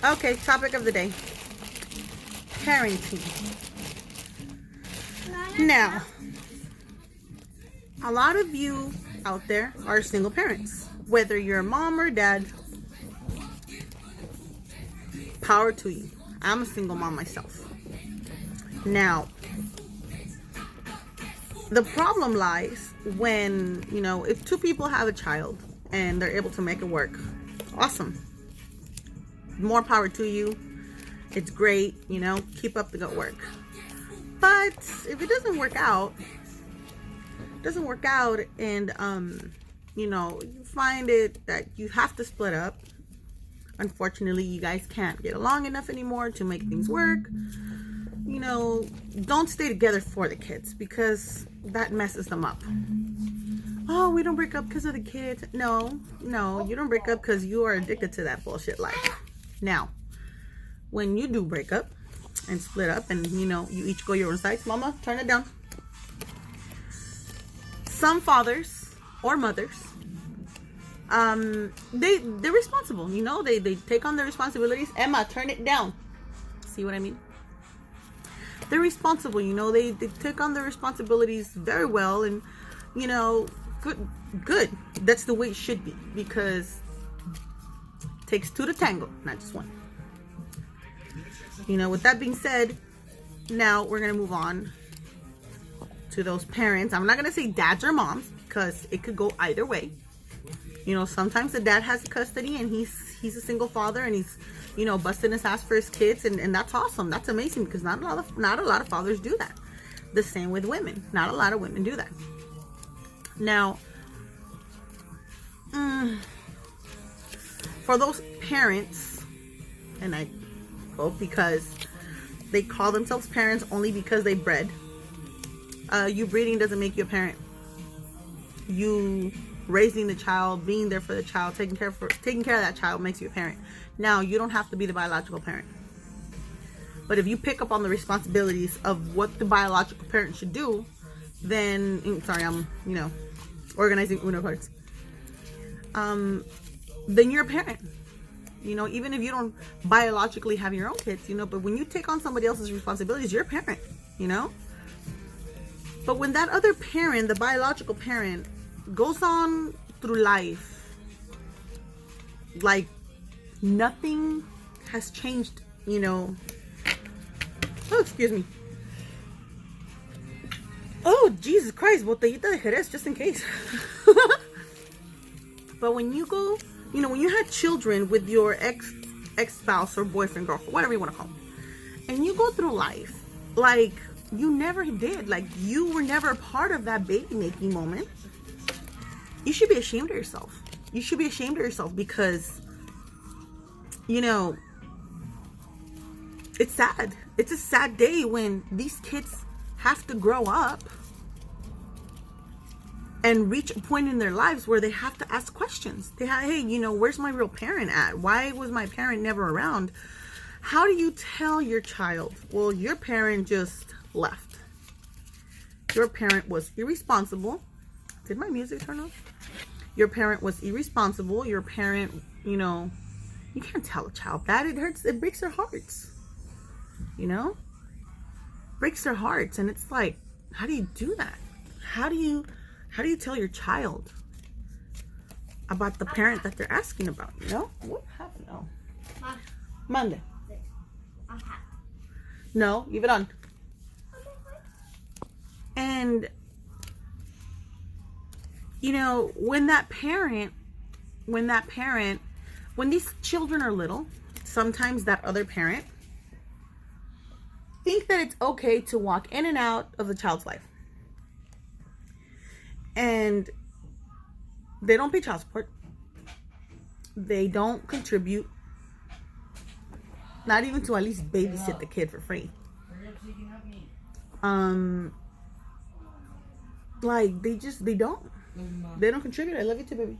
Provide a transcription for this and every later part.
Okay, topic of the day. Parenting. Now, a lot of you out there are single parents. Whether you're a mom or dad, power to you. I'm a single mom myself. Now, the problem lies when, if two people have a child and they're able to make it work. Awesome. More power to you. It's great, keep up the good work. But if it doesn't work out and you find it that you have to split up. Unfortunately, you guys can't get along enough anymore to make things work. Don't stay together for the kids, because that messes them up. Oh, we don't break up because of the kids. No, you don't break up because you are addicted to that bullshit life. Now, when you do break up and split up and, you each go your own sides, mama, turn it down. Some fathers or mothers, they're responsible, they take on their responsibilities. Emma, turn it down. See what I mean? They're responsible, they take on their responsibilities very well, and, good. That's the way it should be, because it takes two to tango, not just one. With that being said, now we're going to move on to those parents. I'm not going to say dads or moms, because it could go either way. Sometimes the dad has custody and he's a single father and he's, busting his ass for his kids, and that's awesome. That's amazing, because not a lot of fathers do that. The same with women. Not a lot of women do that. Now, for those parents, and I hope because they call themselves parents only because they bred. You breeding doesn't make you a parent. You raising the child, being there for the child, taking care of that child makes you a parent. Now, you don't have to be the biological parent. But if you pick up on the responsibilities of what the biological parent should do, then, sorry, I'm, organizing Uno cards. Then you're a parent. Even if you don't biologically have your own kids, but when you take on somebody else's responsibilities, you're a parent, But when that other parent, the biological parent, goes on through life like nothing has changed, oh, excuse me. Oh, Jesus Christ, botellita de Jerez, just in case. But when you go, when you had children with your ex-spouse or boyfriend, girlfriend, whatever you want to call them, and you go through life like you never did, like you were never a part of that baby making moment, you should be ashamed of yourself. You should be ashamed of yourself, because, it's sad. It's a sad day when these kids have to grow up and reach a point in their lives where they have to ask questions. Hey, where's my real parent at? Why was my parent never around? How do you tell your child, well, your parent just left. Your parent was irresponsible. Did my music turn off? Your parent was irresponsible. Your parent, you can't tell a child that. It hurts. It breaks their hearts. Breaks their hearts. And it's like, how do you do that? How do you tell your child about the parent that they're asking about? What happened? Oh, Monday. No, leave it on. And when these children are little, sometimes that other parent think that it's okay to walk in and out of the child's life. And they don't pay child support. They don't contribute, not even to at least babysit the kid for free. Like they don't contribute. I love you too, baby.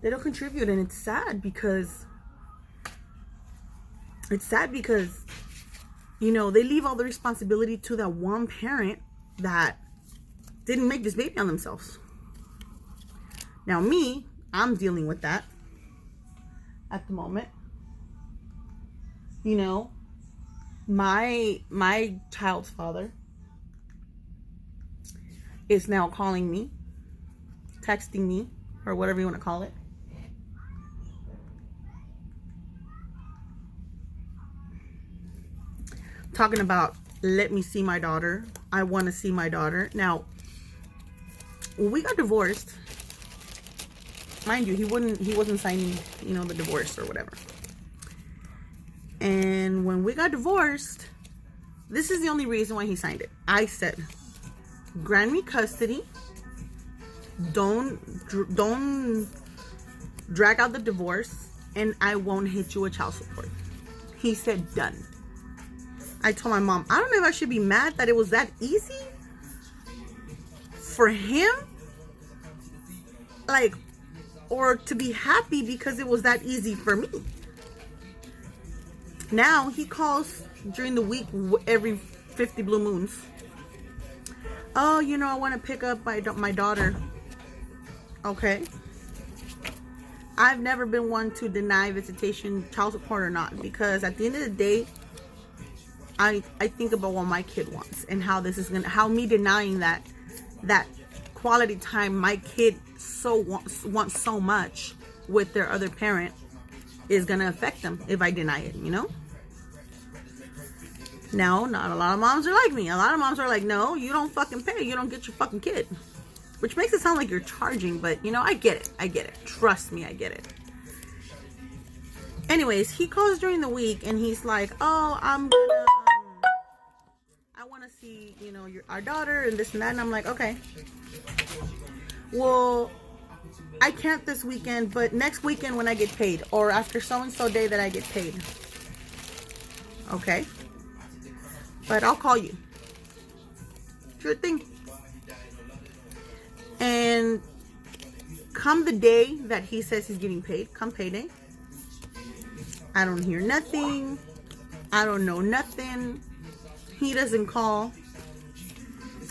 They don't contribute, and it's sad because they leave all the responsibility to that one parent that didn't make this baby on themselves. Now I'm dealing with that at the moment. You know, my child's father is now calling me, texting me, or whatever you want to call it, talking about, let me see my daughter. I want to see my daughter. Now, when we got divorced, mind you, he wasn't signing, you know, the divorce or whatever. And when we got divorced, this is the only reason why he signed it. I said, grant me custody. Don't drag out the divorce, and I won't hit you with child support. He said, done. I told my mom, I don't know if I should be mad that it was that easy for him, like, or to be happy because it was that easy for me. Now he calls during the week every 50 blue moons. Oh, you know, I want to pick up my daughter. Okay. I've never been one to deny visitation, child support or not, because at the end of the day, I think about what my kid wants and how this is how me denying that quality time my kid wants so much with their other parent is gonna affect them if I deny it, you know? Now, not a lot of moms are like me. A lot of moms are like, no, you don't fucking pay. You don't get your fucking kid. Which makes it sound like you're charging, but, you know, I get it. I get it. Trust me, I get it. Anyways, he calls during the week, and he's like, oh, I'm gonna, I want to see, you know, our daughter, and this and that. And I'm like, okay. Well, I can't this weekend, but next weekend when I get paid, or after so-and-so day that I get paid. Okay. But I'll call you. Sure thing. And come the day that he says he's getting paid, come payday, I don't hear nothing. I don't know nothing. He doesn't call.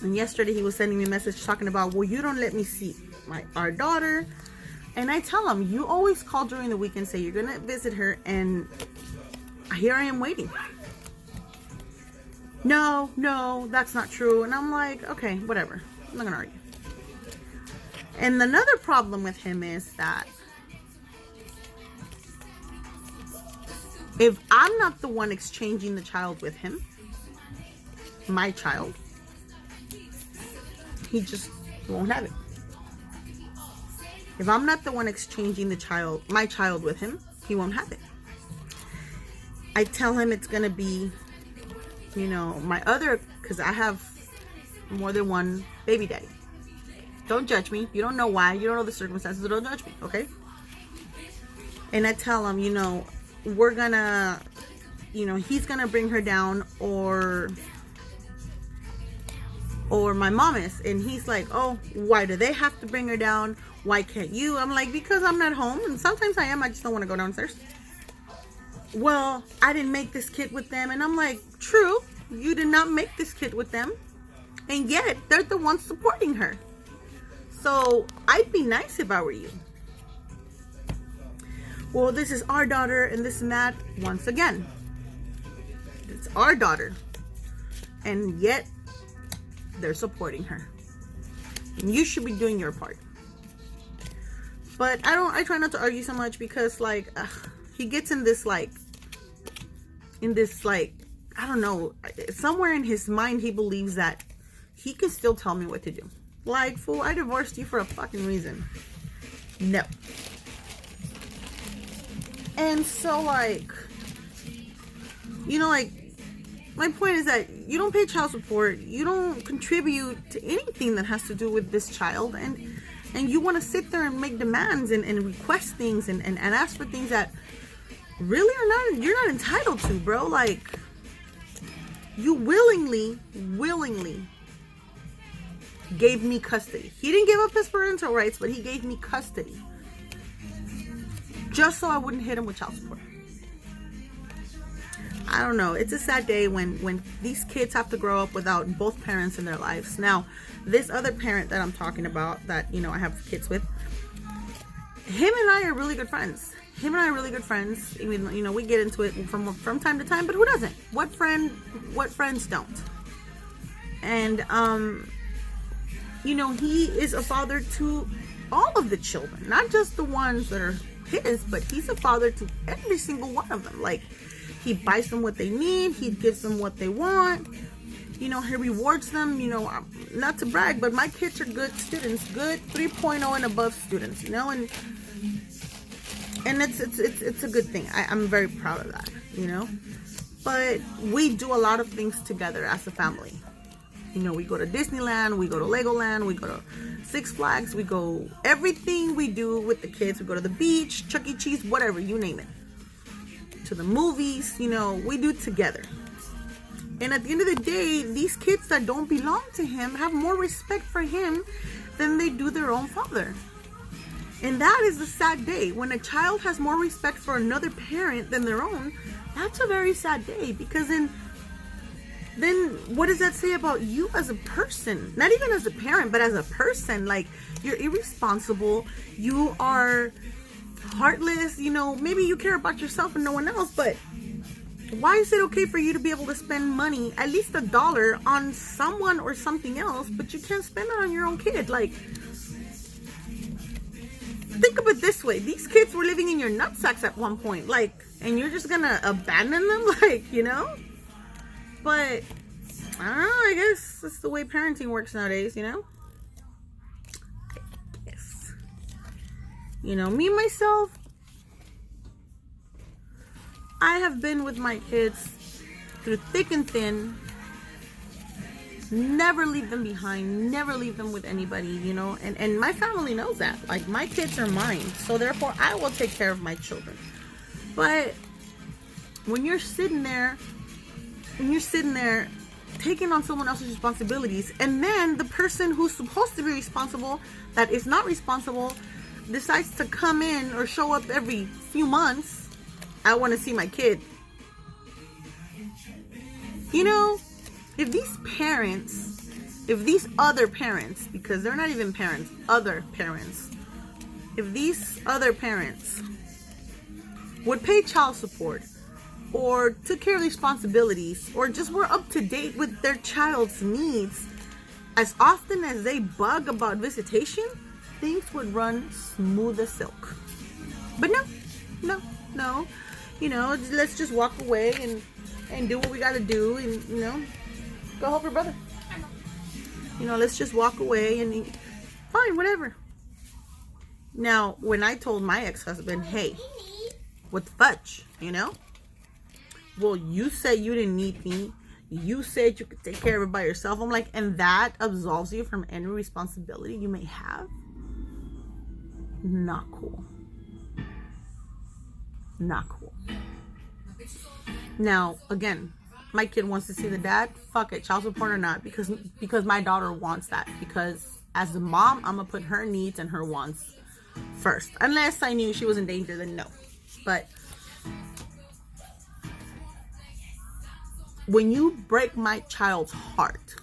And yesterday he was sending me a message talking about, well, you don't let me see our daughter. And I tell him, you always call during the week and say you're going to visit her, and here I am waiting. No, that's not true. And I'm like, okay, whatever. I'm not going to argue. And another problem with him is that if I'm not the one exchanging the child with him, my child, he just won't have it. If I'm not the one exchanging my child with him, he won't have it. I tell him it's going to be, you know, because I have more than one baby daddy. Don't judge me. You don't know why. You don't know the circumstances. Don't judge me, okay? And I tell him, you know, we're gonna, you know, he's gonna bring her down, or my mom is. And he's like, oh, why do they have to bring her down? Why can't you? I'm like, because I'm not home, and sometimes I am. I just don't want to go downstairs. Well, I didn't make this kid with them. And I'm like, true, you did not make this kid with them, and yet they're the ones supporting her. So I'd be nice if I were you. Well, this is our daughter, and this and that. Once again, it's our daughter, and yet they're supporting her. And you should be doing your part. But I try not to argue so much, because like he gets in this like I don't know, somewhere in his mind he believes that he can still tell me what to do. Like, fool, I divorced you for a fucking reason. No. And so, like, you know, like, my point is that you don't pay child support. You don't contribute to anything that has to do with this child. And you want to sit there and make demands and request things and ask for things that really you're not entitled to, bro. Like, you willingly gave me custody. He didn't give up his parental rights, but he gave me custody just so I wouldn't hit him with child support. I don't know. It's a sad day when these kids have to grow up without both parents in their lives. Now, this other parent that I'm talking about, that, you know, I have kids with, him and I are really good friends. him and I are really good friends. Even, you know, we get into it from time to time, but who doesn't? What friends don't? And, you know, he is a father to all of the children, not just the ones that are his, but he's a father to every single one of them. Like, he buys them what they need, he gives them what they want, you know, he rewards them. You know, not to brag, but my kids are good students, good 3.0 and above students, you know, and it's a good thing. I'm very proud of that, you know. But we do a lot of things together as a family. You know, we go to Disneyland, we go to Legoland, we go to Six Flags, we go, everything we do with the kids. We go to the beach, Chuck E. Cheese, whatever, you name it. To the movies, you know, we do together. And at the end of the day, these kids that don't belong to him have more respect for him than they do their own father. And that is the sad day. When a child has more respect for another parent than their own, that's a very sad day. Because then what does that say about you as a person? Not even as a parent, but as a person. Like, you're irresponsible, you are heartless, you know, maybe you care about yourself and no one else, but why is it okay for you to be able to spend money, at least $1, on someone or something else, but you can't spend it on your own kid? Like, think of it this way. These kids were living in your nutsacks at one point, like, and you're just gonna abandon them, like, you know? But I don't know, I guess that's the way parenting works nowadays, you know? Yes. You know, me, myself, I have been with my kids through thick and thin. Never leave them behind. Never leave them with anybody, you know? And my family knows that. Like, my kids are mine. So therefore, I will take care of my children. But when you're sitting there taking on someone else's responsibilities, and then the person who's supposed to be responsible, that is not responsible, decides to come in or show up every few months, I want to see my kid. You know, if these other parents, because they're not even parents, other parents, if these other parents would pay child support, or took care of responsibilities, or just were up to date with their child's needs as often as they bug about visitation, things would run smooth as silk. But no. You know, let's just walk away and do what we gotta do, and, you know, go help your brother. You know, let's just walk away and fine, whatever. Now, when I told my ex-husband, hey, what the fudge, you know? Well, you said you didn't need me. You said you could take care of it by yourself. I'm like, and that absolves you from any responsibility you may have? Not cool. Not cool. Now, again, my kid wants to see the dad. Fuck it, child support or not, because my daughter wants that. Because as a mom, I'm gonna put her needs and her wants first. Unless I knew she was in danger, then no. But when you break my child's heart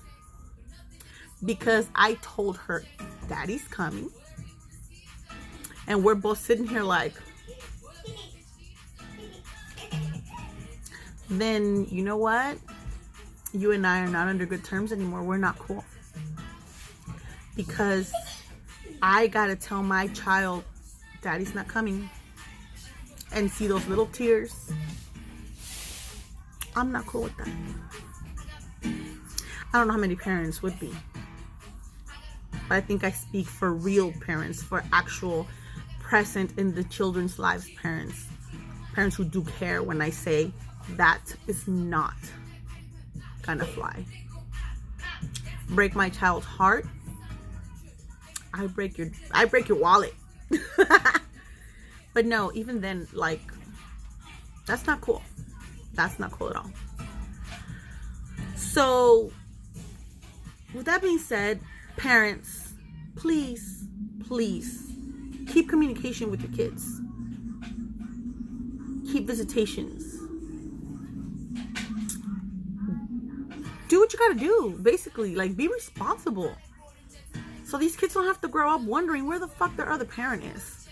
because I told her daddy's coming, and we're both sitting here like, then you know what? You and I are not under good terms anymore. We're not cool. Because I gotta tell my child daddy's not coming, and see those little tears. I'm not cool with that. I don't know how many parents would be, but I think I speak for real parents, for actual present in the children's lives parents who do care when I say that is not gonna fly. Break my child's heart, I break your wallet. But no, even then, like, that's not cool. That's not cool at all. So, with that being said, parents, please keep communication with your kids. Keep visitations. Do what you gotta do, basically. Like, be responsible. So these kids don't have to grow up wondering where the fuck their other parent is.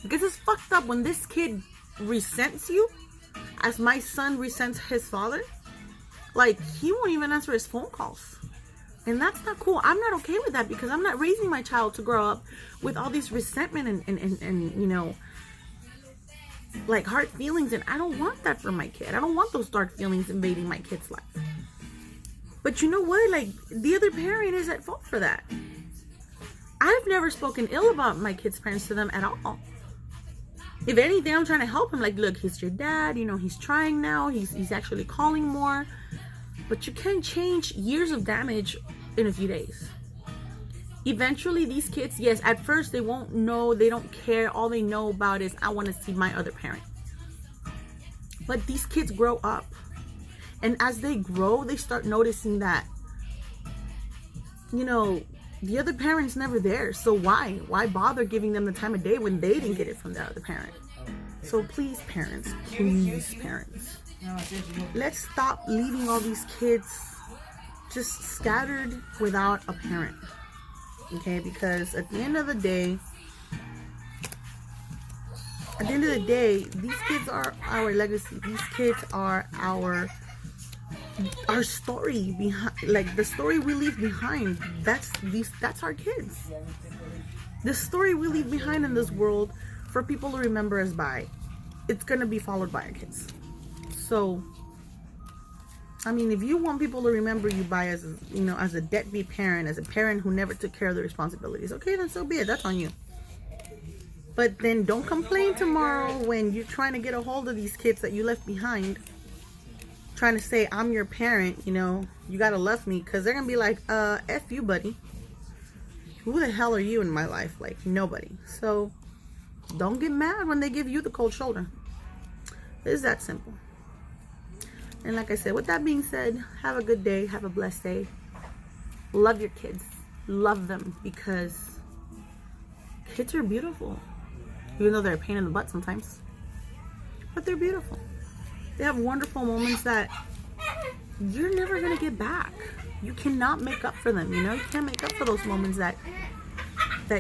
Because it's fucked up when this kid resents you, as my son resents his father. Like, he won't even answer his phone calls. And that's not cool. I'm not okay with that, because I'm not raising my child to grow up with all these resentment and you know, like hard feelings. And I don't want that for my kid. I don't want those dark feelings invading my kid's life. But you know what? Like, the other parent is at fault for that. I've never spoken ill about my kids' parents to them at all. If anything, I'm trying to help him. Like, look, he's your dad. You know, he's trying now. He's actually calling more. But you can't change years of damage in a few days. Eventually, these kids, yes, at first they won't know. They don't care. All they know about is, I want to see my other parent. But these kids grow up. And as they grow, they start noticing that, you know, the other parent's never there. So why bother giving them the time of day when they didn't get it from the other parent? So please, parents, let's stop leaving all these kids just scattered without a parent. Okay, because at the end of the day, these kids are our legacy. These kids are our story behind, like the story we leave behind. That's our kids. The story we leave behind in this world for people to remember us by, it's gonna be followed by our kids. So, I mean, if you want people to remember you by as, you know, as a deadbeat parent, as a parent who never took care of the responsibilities, okay, then so be it. That's on you. But then don't complain tomorrow when you're trying to get a hold of these kids that you left behind, trying to say, I'm your parent, you know, you gotta love me, because they're gonna be like, F you, buddy. Who the hell are you in my life? Like, nobody. So don't get mad when they give you the cold shoulder. It's that simple. And like I said, with that being said, have a good day, have a blessed day. Love your kids, love them, because kids are beautiful, even though they're a pain in the butt sometimes, but they're beautiful. They have wonderful moments that you're never going to get back. You cannot make up for them, you know? You can't make up for those moments that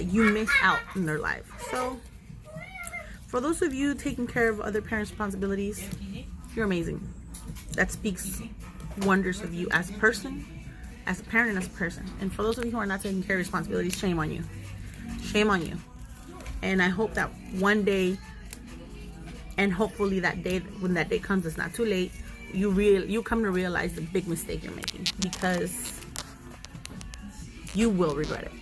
you miss out in their life. So, for those of you taking care of other parents' responsibilities, you're amazing. That speaks wonders of you as a person, as a parent, and as a person. And for those of you who are not taking care of responsibilities, shame on you. Shame on you. And I hope that one day, and hopefully that day, when that day comes, it's not too late, you come to realize the big mistake you're making, because you will regret it.